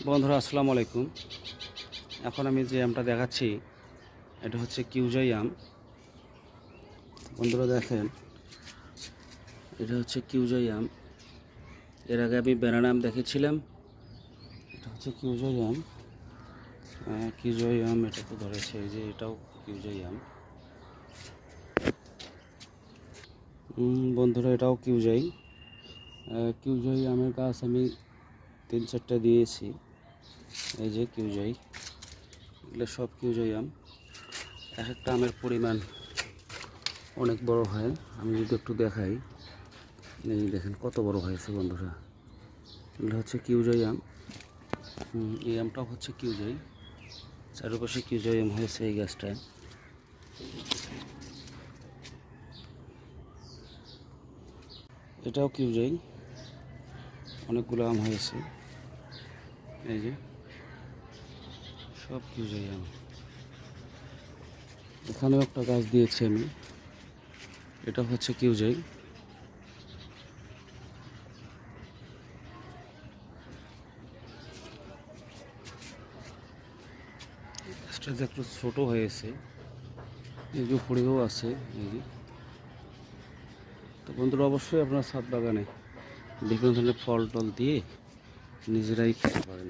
বন্ধুরা আসসালামু আলাইকুম। এখন আমি যে আমটা দেখাচ্ছি এটা হচ্ছে কিউজাই আম। বন্ধুরা দেখেন, এটা হচ্ছে কিউজাই আম। এর আগে আমি ব্যানানা আম দেখেছিলাম, এটা হচ্ছে কিউজাই আম। কিউজাই আম এটা তো ধরেছে, এই যে এটাও কিউজাই আম। বন্ধুরা এটাও কিউজাই কিউজাই আমের গাছ আমি 3-4টা দিয়েছি। এই যে কিউজাই, এগুলো সব কিউজাই আম। এক একটা আমের পরিমাণ অনেক বড় হয়। আমি যদি একটু দেখাই, এই দেখেন কত বড় হয়েছে বন্ধুরা। এগুলো হচ্ছে কিউজাই আম। এই আমটাও হচ্ছে কিউজাই, চারপাশে কিউজাই আম হয়েছে এই গাছটায়। এটাও কিউজাই, অনেকগুলো আম হয়েছে। এই যে সব কিউজাই আম। এখানেও একটা গাছ দিয়েছি আমি, এটা হচ্ছে কিউজাই। গাছটা একটু ছোটো হয়েছে, এই যে উপরেও আছে। এই যে, তো বন্ধুরা অবশ্যই আপনার ছাদ বাগানে বিভিন্ন ধরনের ফল টল দিয়ে নিজেরাই খেতে পারেন।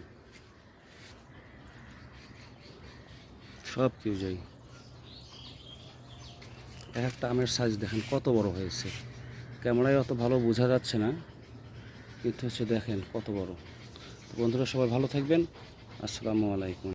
সব কিউজাই। এক একটা আমের সাইজ দেখেন কত বড় হয়েছে। ক্যামেরায় অত ভালো বোঝা যাচ্ছে না, কিন্তু হচ্ছে দেখেন কত বড়। বন্ধুরা সবাই ভালো থাকবেন। আসসালামু আলাইকুম।